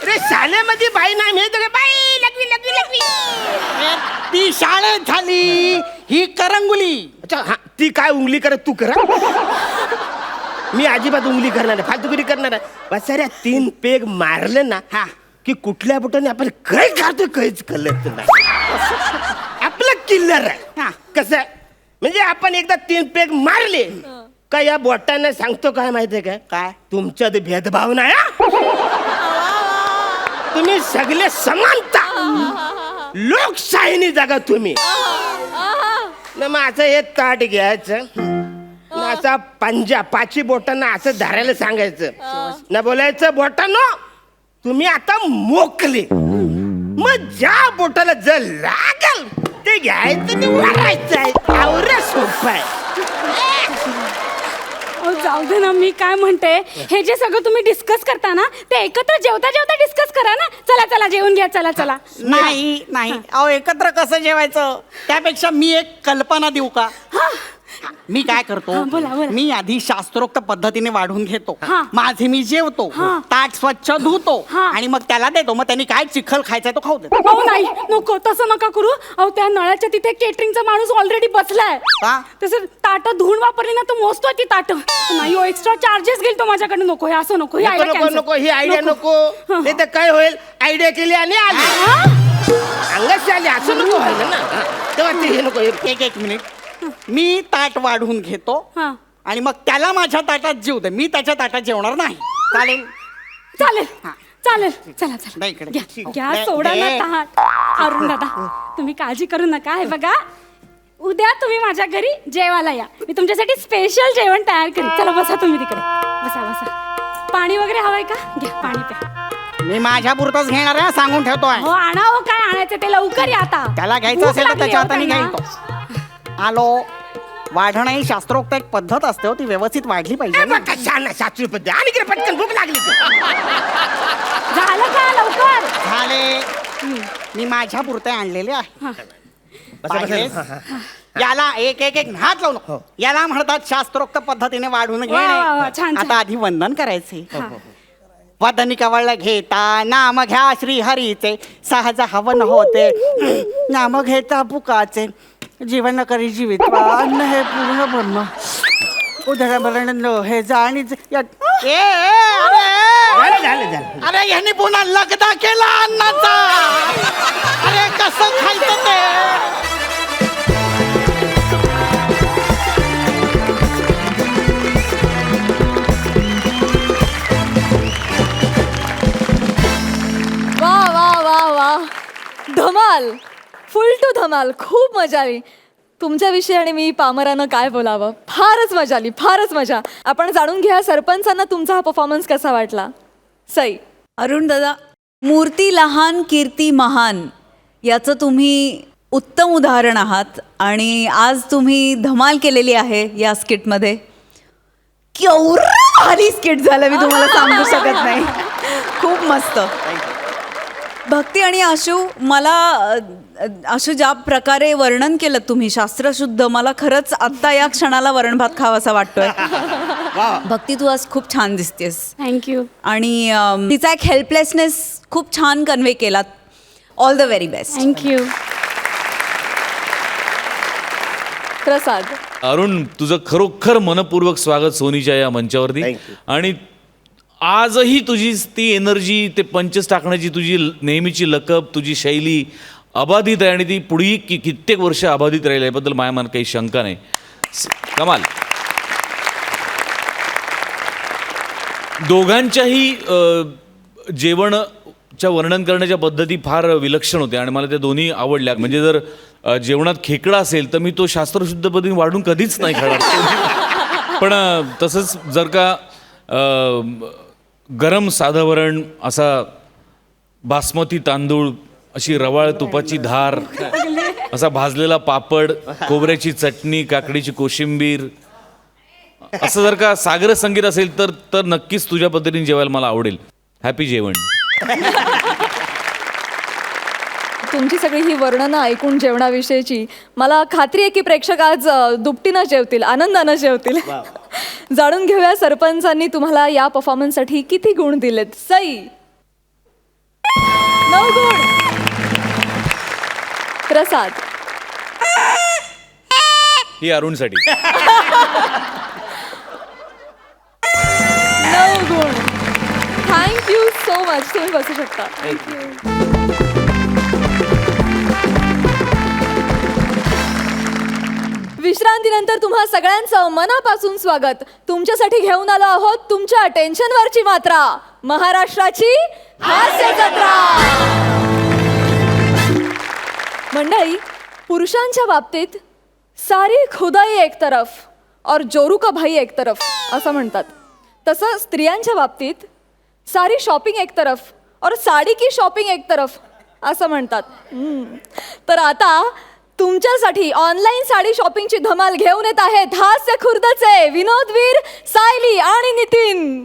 B: अरे शाळेमध्ये बाई नाही मिळत का? बाई लघवी लघवी लघवी.
C: अरे, ती शाळेत झाली, ही करंगुली.
B: अच्छा, हा, ती काय उंगली करत तू करा. मी अजिबात उंगली करणार आहे, फालतूगिरी करणार आहे. बसाऱ्या 3 पेग मारलं ना
C: हा.
B: की कुठल्या बोटाने आपण काय खातो काहीच कळत नाही. आपलं किल्लर आहे.
C: हा.
B: कसं आहे? म्हणजे आपण एकदा 3 पेग मारले का या बोटाने सांगतो काय माहितीये का?
C: काय?
B: तुमच्यात भेदभाव नाही हा? तुम्ही सगळे समानता, लोकशाहीने जगा तुम्ही. न मग असं हे ताट घ्यायचं न असा पंजा 5 बोटांना असं धरायला सांगायचं न बोलायचं बोटांनो तुम्ही आता मोकले. मग ज्या बोटाला जर लागल ते घ्यायचं ते वाढायचं आहे. आवरं सोपं आहे.
A: जाऊ दे ना, मी काय म्हणते, हे जे सगळं तुम्ही डिस्कस करता ना ते एकत्र जेवता जेवता डिस्कस करा ना. चला चला जेवून घ्या, चला चला.
C: नाही नाही, अहो एकत्र कसं जेवायचं? त्यापेक्षा मी एक कल्पना देऊ का? मी काय करतो
A: हा, बोला, बोला.
C: मी आधी शास्त्रोक्त पद्धतीने वाढून घेतो
A: हा.
C: माझे मी जेवतो
A: हा.
C: ताट स्वच्छ धुतो
A: हा.
C: आणि मग त्याला देतो मग त्यांनी काय चिखल खायचा तो खाऊ देतो
A: अहो नाही नको तसं नका करू अहो त्या नळाच्या तिथे केटरिंगचा माणूस ऑलरेडी बसलाय
C: का?
A: तसं ताट धुवून वापरली ना तर मोजतोय ती ताट नाही हो एक्स्ट्रा चार्जेस घेईल तो माझ्याकडे नको हे असं नको हे
B: नको
A: idea
B: नको
A: cancel.
B: नको ही आयडिया नको नाही तर काय होईल आयडिया केली आणि आली अंगाशी आली असं नको व्हायला ना तेव्हा ते हे नको
C: एक मिनिट मी ताट वाढून घेतो
A: हा.
C: आणि मग त्याला माझ्या ताटात जेवू दे मी त्याच्या ताटात जेवणार नाही चालेल
A: चालेल
C: हा.
A: चालेल चला
C: दे
A: चला
C: इकडे.
A: घ्या घ्या
C: दे,
A: सोडा ना
C: दे.
A: ताट अरुण दादा तुम्ही काळजी करू नका हे बघा उद्या तुम्ही माझ्या घरी जेवायला या मी तुमच्यासाठी स्पेशल जेवण तयार करेन चला बसा तुम्ही तिकडे बसा बसा पाणी वगैरे हवंय का घ्या पाणी प्या
C: मी माझ्या पुरतच घेणार आहे सांगून ठेवतोय
A: हो आणा हो काय आणायचं ते लवकर या आता
C: त्याला घ्यायचं
A: भूक
C: असेल तर
A: लागली
C: त्याच्या
A: हो
C: हाताने
A: त्यांना.
C: घ्यायचो आलो वाढणं ही शास्त्रोक्त एक पद्धत असते हो ती व्यवस्थित वाढली पाहिजे ना.
B: छान शास्त्रीय पद्धत आणि इकडे पटकन भूक लागली
A: झालं का लवकर
C: झाले मी माझ्या पुरते आणलेले आहे
B: बसा,
C: पाहिलेस?
B: बसा.
C: याला एक एक एक हात लावून याला म्हणतात शास्त्रोक्त पद्धतीने वाढून
A: वा, वा, वा,
C: घेणे
A: छान, छान.
C: आता आधी वंदन करायचे वदनी कवळ घेता नाम घ्या श्री हरीचे सहज हवन होते नाम घेता पुकाचे जीवन करी जीवित अन्न हे पूर्ण ब्रह्म उदरमरण हे जाणीच
B: झालं झालं झालं
C: अरे ह्यांनी पुन्हा लगदा केला अन्नाचा अरे कसं खायचं ते
F: वा वा वा वा धमाल फुल टू धमाल खूप मजा आली तुमच्याविषयी आणि मी पामरानं काय बोलावं फारच मजा आली फारच मजा आपण जाणून घ्या सरपंचांना तुमचा हा परफॉर्मन्स कसा वाटला सई
H: अरुण दादा मूर्ती लहान कीर्ती महान याचं तुम्ही उत्तम उदाहरण आहात आणि आज तुम्ही धमाल केलेली आहे या स्किटमध्ये केवढं भारी स्किट झालं मी तुम्हाला सांगू शकत नाही खूप मस्त भक्ती आणि आशू मला आशू ज्या प्रकारे वर्णन केलं तुम्ही शास्त्रशुद्ध मला खरंच आत्ता या क्षणाला वरण भात खावासा वाटतोय भक्ती तू आज खूप छान दिसतेस
A: थँक्यू
H: आणि तिचा एक हेल्पलेसनेस खूप छान कन्वे केलात all the very best
A: thank you
F: Prasad
G: Arun तुझं खरोखर मनपूर्वक स्वागत सोनीच्या या मंचावरती
B: Thank you.
G: आणि आजही तुझी ती एनर्जी ते पंचस टाकण्याची तुझी नेहमीची लकब तुझी शैली अबाधित आहे आणि ती पुढेही कित्येक वर्ष अबाधित राहील याबद्दल माझ्या मनात काही शंका नाही कमाल दोघांच्याही जेवणच्या वर्णन करण्याच्या पद्धती फार विलक्षण होत्या आणि मला त्या दोन्ही आवडल्या म्हणजे जर जेवणात खेकडा असेल तर मी तो शास्त्रशुद्ध पद्धतीने वाढून कधीच नाही खाणार पण तसंच जर का गरम साधं वरण असा बासमती तांदूळ अशी रवाळ तुपाची धार असा भाजलेला पापड खोबऱ्याची चटणी काकडीची कोशिंबीर असं जर का सागर संगीत असेल तर नक्कीच तुझ्या पद्धतीने जेवायला मला आवडेल हॅपी जेवण
F: तुमची सगळी ही वर्णनं ऐकून जेवणाविषयीची मला खात्री आहे की प्रेक्षक आज दुपटीनं जेवतील आनंदानं जेवतील जाणून घेऊया सरपंचांनी तुम्हाला या परफॉर्मन्ससाठी किती गुण दिलेत सई 9 गुण प्रसाद
G: ही अरुणसाठी
F: 9 गुण थँक्यू सो मच तुम्ही बसू शकता विश्रांतीनंतर तुम्हा सगळ्यांचं मनापासून स्वागत तुमच्यासाठी घेऊन आलो आहोत तुमच्या टेन्शनवरची मात्रा महाराष्ट्राची हास्य जत्रा मंडळी पुरुषांच्या बाबतीत सारी खुदाई एक तरफ और जोरू का भाई एक तरफ असं म्हणतात तसं स्त्रियांच्या बाबतीत सारी शॉपिंग एक तरफ और साडी की शॉपिंग एक तरफ असं म्हणतात तर आता तुमच्यासाठी ऑनलाईन साडी शॉपिंगची धमाल घेऊन येत आहेत हास्य खुर्दचे विनोदवीर सायली आणि नितीन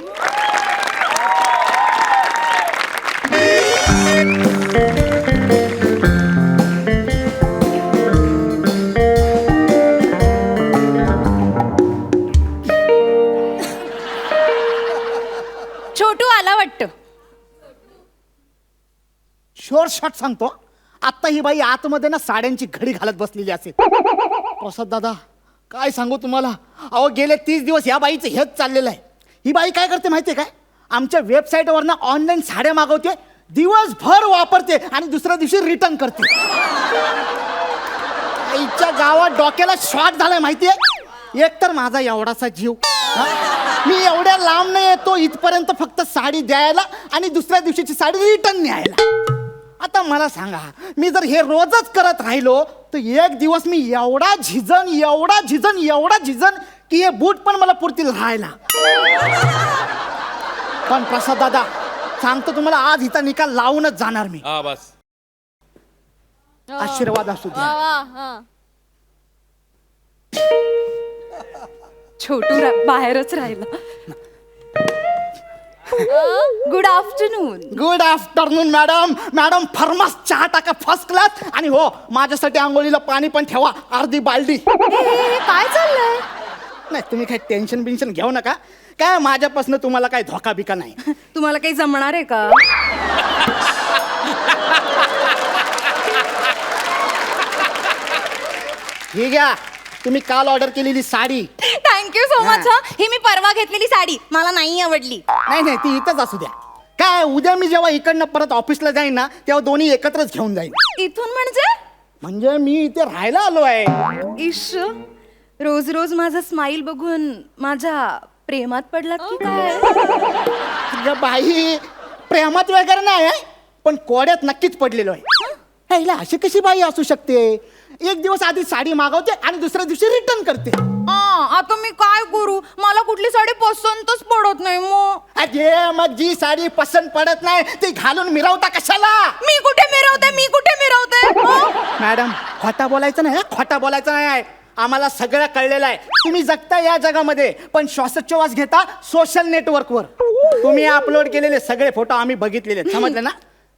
E: शॉट सांगतो. आता ही बाई आतमध्ये ना साड्यांची घडी घालत बसलेली असेल. प्रसाद दादा काय सांगू तुम्हाला, अहो गेले 30 दिवस या बाईचं हेच चाललेलं आहे. ही बाई काय करते माहितीये काय, आमच्या वेबसाईटवर ना ऑनलाईन साड्या मागवते, दिवसभर वापरते आणि दुसऱ्या दिवशी रिटर्न करते. आईच्या गावात डोक्याला शॉट झालाय माहितीये. एक तर माझा एवढासा जीव, हा? मी एवढ्या लांब नाही येतो इथपर्यंत फक्त साडी द्यायला आणि दुसऱ्या दिवशीची साडी रिटर्न न्यायला. आता मला सांगा, मी जर हे रोजच करत राहिलो तर एक दिवस मी एवढा झिजन की हे बूट पण मला पुरतील राहायला. पण प्रसाद दादा सांगतो तुम्हाला, आज हिचा निकाल लावूनच जाणार मी.
G: हा बस.
E: आशीर्वाद असू द्या.
A: छोटू बाहेरच राहिला. Good afternoon.
E: Good afternoon madam. Madam फर्मास चहा टाका फर्स्ट क्लास. आणि हो, माझ्यासाठी आंघोळीला पाणी पण ठेवा, अर्धी बालडी.
A: काय चाललंय?
E: नाही तुम्ही काही टेन्शन बिन्शन घेऊ नका. काय माझ्यापासून तुम्हाला काय धोका बिका नाही.
A: तुम्हाला काही जमणार आहे का?
E: हे घ्या, तुम्ही काल ऑर्डर केलेली साडी.
A: Thank you so much. ही मी परवा घेतलेली साडी मला नाही आवडली.
E: नाही ती इथंच असू द्या. काय उद्या मी जेव्हा इकडनं परत ऑफिसला जाईन ना, तेव्हा दोन्ही एकत्रच घेऊन जाईन.
A: इथून म्हणजे?
E: म्हणजे मी इथे राहायला आलो आहे.
A: इश, रोज रोज माझा स्माइल बघून माझ्या प्रेमात पडलात की काय?
E: अगं बाई, प्रेमात वगैरे नाही आहे, पण कोड्यात नक्कीच पडलेलो आहे. ह्याला अशी कशी बाई असू शकते? एक दिवस आधी साडी मागवते आणि दुसऱ्या दिवशी रिटर्न करते.
A: आता मी काय करू? मला कुठली साडी पसंतच पडत नाही.
E: मग जी साडी पसंत पडत नाही ती घालून मिरवता कशाला?
A: मी कुठे मिरवते?
E: मॅडम खोटा बोलायचं नाही, खोटा बोलायचं नाही. आम्हाला सगळं कळलेलं आहे. तुम्ही जगता या जगामध्ये, पण श्वासोच्छवास घेता सोशल नेटवर्कवर. तुम्ही अपलोड केलेले सगळे फोटो आम्ही बघितलेले, समजलं ना?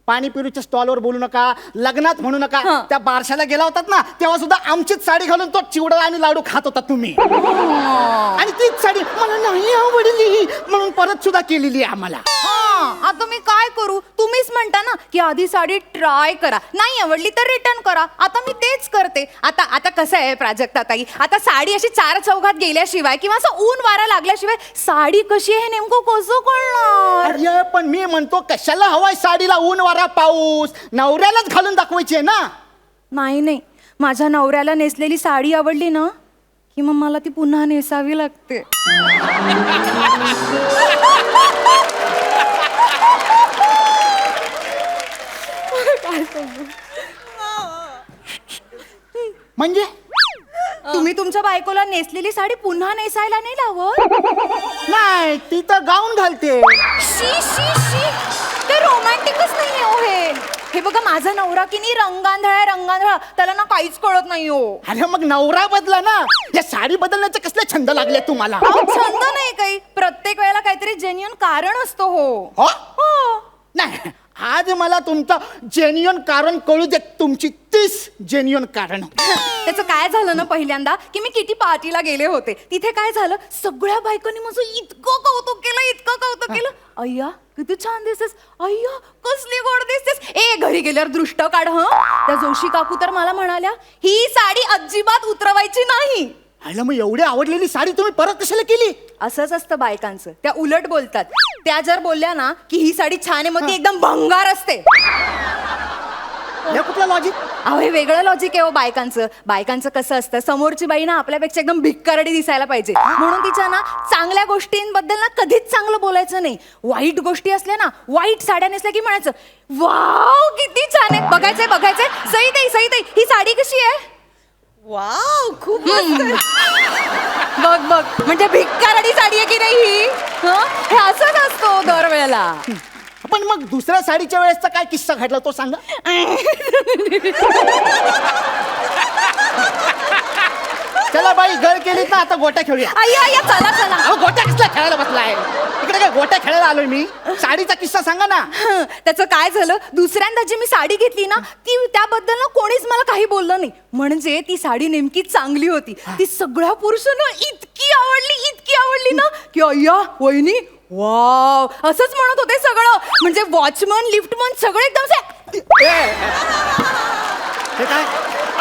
E: पाणीपुरीच्या स्टॉलवर बोलू नका, लग्नात म्हणू नका. त्या बारशाला गेला होतात ना, तेव्हा सुद्धा आमचीच साडी घालून तो चिवडा आणि लाडू खात होता तुम्ही. आणि तीच साडी मला नाही आवडली म्हणून परत सुद्धा केलेली आहे आम्हाला.
A: आता मी काय करू? तुम्हीच म्हणता ना की आधी साडी ट्राय करा, नाही आवडली तर रिटर्न करा. आता मी तेच करते. आता कसं आहे प्राजक्ता ताई, आता साडी अशी 4 चौघात गेल्याशिवाय किंवा असं ऊन वारा लागल्याशिवाय साडी कशी आहे नेमकं कसं कळणार?
E: अरे पण मी म्हणतो, कशाला हवाय साडीला ऊन वारा पाऊस? नवऱ्यालाच घालून दाखवायची आहे ना.
A: नाही, माझ्या नवऱ्याला नेसलेली साडी आवडली ना की मग मला ती पुन्हा नेसावी लागते.
E: म्हणजे
A: तुम्ही तुमच्या बायकोला नेसलेली साडी पुन्हा नेसायला नाही लावत?
E: नाही, ती तर गाऊन घालते.
A: शी शी शी, ते रोमॅन्टिकच नाही हो हे बघा, माझा नवरा की नाही रंगांधळा, त्याला ना काहीच कळत नाही हो.
E: अरे मग नवरा बदला ना. या साडी बदलण्याचे कसले छंद लागले तुम्हाला?
A: छंद नाही काही, प्रत्येक वेळेला काहीतरी जेन्युइन कारण असतो.
E: हो नाही, आज मला तुमचं जेन्युइन कारण कळू दे. तुमची 30 जेन्युइन कारण.
A: त्याचं काय झालं ना, पहिल्यांदा की मी किटी पार्टीला गेले होते. तिथे काय झालं, सगळ्या बायकांनी माझं इतकं कौतुक केलं. अय्या किती छान दिसतेस, अय्या कसली गोड दिसतेस, ए घरी गेल्यावर दृष्ट काढ. त्या जोशी काकू तर मला म्हणाल्या, ही साडी अजिबात उतरवायची नाही.
E: आयला मग एवढी आवडलेली साडी तुम्ही परत कशाला केली?
A: असंच असतं बायकांचं, त्या उलट बोलतात. त्या जर बोलल्या ना की ही साडी छान आहे, मग ती एकदम भंगार असते.
E: हे कुठलं लॉजिक?
A: अहो हे वेगळं लॉजिक आहे हो बायकांचं. बायकांचं कसं असतं, समोरची बाई ना आपल्यापेक्षा एकदम भिक्कारडी दिसायला पाहिजे, म्हणून तिच्या ना चांगल्या गोष्टींबद्दल ना कधीच चांगलं बोलायचं नाही. वाईट गोष्टी असल्या ना, वाईट साड्या नेसल्या की म्हणायचं, वाव किती छान आहे, बघायचंय. सई ताई ही साडी कशी आहे?
H: वाव, खूप
A: बघ म्हणजे भिक्कारडी साडी आहे की नाही ही? हे असंच असतो दरवेळेला.
E: पण मग दुसऱ्या साडीच्या वेळेसचा काय किस्सा घडला तो सांगा. चला बाई, घर केलीत ना, आता गोट्या खेळूया.
A: अय्या चला.
E: अहो गोट्या कसला खेळायला बसलाय? इकडे काय गोट्या खेळायला आलोय मी? साडीचा किस्सा सांगा ना.
A: त्याचं काय झालं, दुसऱ्यांदा जी मी साडी घेतली ना, ती त्याबद्दल ना कोणीच मला काही बोललं नाही. म्हणजे ती साडी नेमकी चांगली होती. ती सगळ्या पुरुषांना इतकी आवडली ना की अय्या वहिनी
F: वाव, असंच म्हणत होते सगळं, म्हणजे वॉचमन लिफ्टमन सगळे एकदम
C: हे काय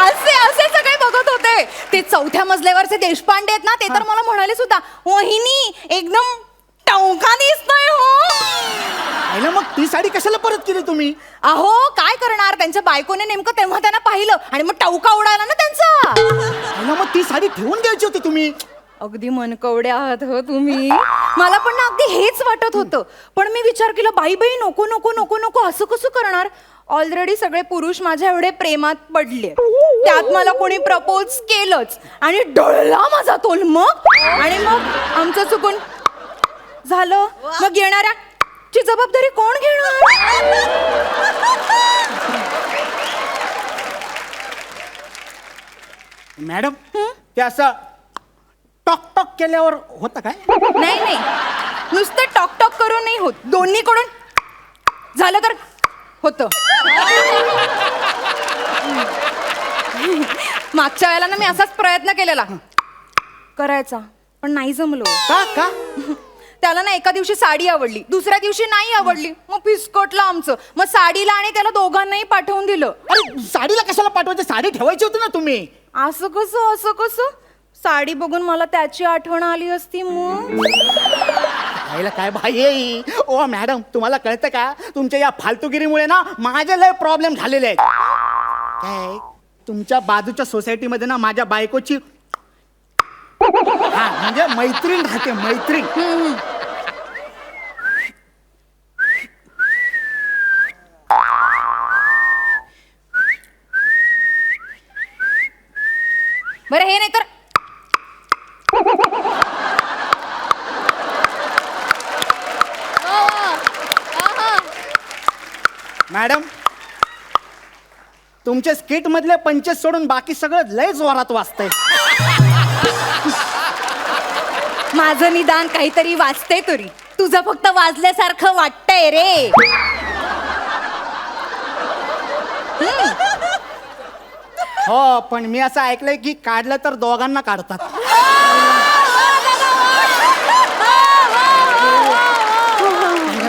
F: असे असे सगळे बघत होते. ते 4थ्या मजल्यावरचे देशपांडे आहेत ना, ते तर मला म्हणाले सुद्धा, वहिनी एकदम टवका दिसतोय हो.
C: मग ती साडी कशाला परत केली तुम्ही?
F: अहो काय करणार, त्यांच्या बायकोने नेमकं तेव्हा त्यांना पाहिलं आणि मग टवका उडाला ना त्यांचा.
C: मग ती साडी ठेवून द्यायची होती तुम्ही.
F: अगदी मनकवडे आहात हो तुम्ही. मला पण ना अगदी हेच वाटत होतं, पण मी विचार केला बाई बाई नको नको नको नको असं कसं करणार. ऑलरेडी सगळे पुरुष माझ्या एवढे प्रेमात पडले, त्यात मला कोणी प्रपोज केलंच आणि डळला माझा तोल. आणि मग आमचं चुकून झालं, मग येणाऱ्या ची जबाबदारी कोण घेणार?
C: मॅडम ते असं टॉक टॉक केल्यावर होतं काय?
F: नाही नाही, नुसतं टॉक टॉक करून नाही होत, दोन्हीकडून झालं तर होतं. मागच्या वेळेला ना मी असाच प्रयत्न केलेला करायचा, पण नाही जमलो.
C: का?
F: त्याला ना एका दिवशी साडी आवडली, दुसऱ्या दिवशी नाही आवडली, मग फिसकटलं आमचं. मग साडीला आणि त्याला दोघांनाही पाठवून दिलं.
C: अरे साडीला कशाला पाठवायची? साडी ठेवायची होती ना तुम्ही.
F: असं कसं साडी बघून मला त्याची आठवण आली असती मग.
C: काय बाई. ओ मॅडम, तुम्हाला कळतं का, तुमच्या या फालतूगिरीमुळे ना माझे लय प्रॉब्लेम झालेले आहेत. काय तुमच्या बाजूच्या सोसायटीमध्ये ना माझ्या बायकोची म्हणजे मैत्रीण राहते, मैत्रीण.
F: बरं हे नाही तर
C: मॅडम, तुमच्या स्किट मधले पंचेस सोडून बाकी सगळं लय जोरात वाजतंय.
F: माझं निदान काहीतरी वाचते तरी, तुझं फक्त वाजल्यासारखं वाटतंय रे.
C: हो, पण मी असं ऐकलंय की काढलं तर दोघांना काढतात.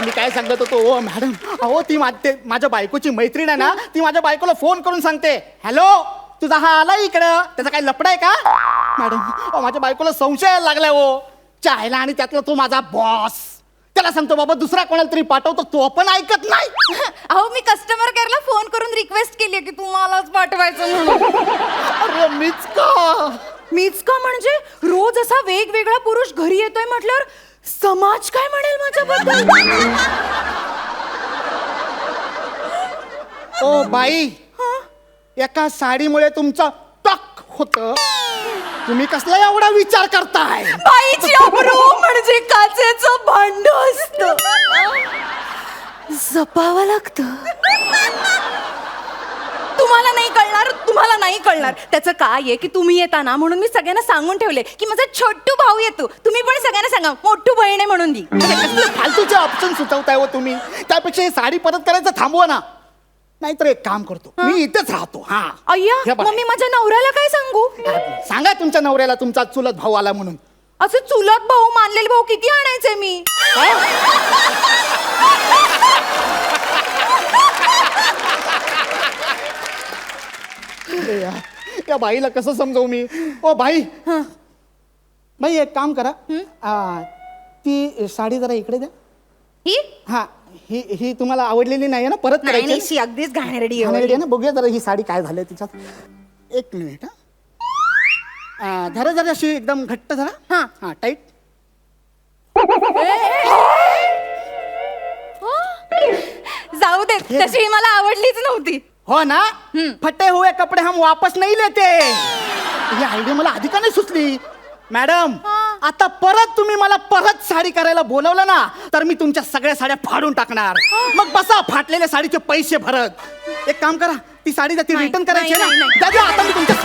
C: मी काय सांगत होतो, ओ मॅडम, अहो ती माझ्या बायकोची मैत्रीण आहे ना, ती माझ्या बायकोला फोन करून सांगते, हॅलो तुझा हा आला इकडं, त्याचा काय लफडा आहे का? मॅडम, माझ्या बायकोला संशय यायला लागलाय हो चायला, आणि त्यातला तो माझा बॉस. त्याला सांगतो बाबा दुसरा कोणाला तरी पाठवतो, तो पण ऐकत नाही.
F: अहो मी कस्टमर केअरला फोन करून रिक्वेस्ट केली की तुम्हालाच पाठवायचं म्हणून.
C: अरे
F: मीच का म्हणजे रोज असा वेगवेगळा पुरुष घरी येतोय म्हटल्यावर समाज काय म्हणेल माझ्याबद्दल?
C: ओ बाई, एका साडीमुळे तुमचं टक होत, तुम्ही कसला एवढा विचार करताय?
F: बाईची अब्रू म्हणजे काचेचं भांड असतं, जपावं लागतं. तुम्हाला नाही कळणार त्याचं काय आहे की तुम्ही येता ना, म्हणून मी सगळ्यांना सांगून ठेवले की माझा छोटू भाऊ येतो, तुम्ही पण सगळ्यांना सांगा मोठू बहीण आहे म्हणून दी.
C: फालतूचे ऑप्शन सुचवताय हो तुम्ही. त्यापेक्षा ही साडी परत करायचं थांबवा ना, नाहीतर एक काम करतो, मी इथेच राहतो. हा
F: अय्या,
C: हे बघा.
F: मग मी माझ्या नवऱ्याला काय सांगू?
C: सांगा तुमच्या नवऱ्याला तुमचा चुलत भाऊ आला म्हणून.
F: असं चुलत भाऊ मानलेले भाऊ किती आणायचे मी?
C: या बाईला कसं समजवू मी? ओ बाई, बाई एक काम करा, ती साडी जरा इकडे द्या.
F: ही
C: हा, ही तुम्हाला आवडलेली नाही ना, परत करायची
F: नाही, अगदीच घाणेरडी आहे.
C: घाणेरडी आहे ना. बघूया जरा ही साडी काय झालंय तिच्यात. एक मिनिट. हा धरा जरा अशी एकदम घट्ट धरा. हा टाईट.
F: जाऊ दे, तशी मला आवडलीच नव्हती.
C: हो ना, फटे हुए कपडे हम वापस नहीं लेते. ही आयडिया मला आधी का नाही सुचली? मॅडम, आता परत तुम्ही मला परत साडी करायला बोलवलं ना, तर मी तुमच्या सगळ्या साड्या फाडून टाकणार. मग बसा फाटलेल्या साडीचे पैसे भरत. एक काम करा, ती साडी ती रिटर्न करायची आहे ना, द्या आता मी तुमच्या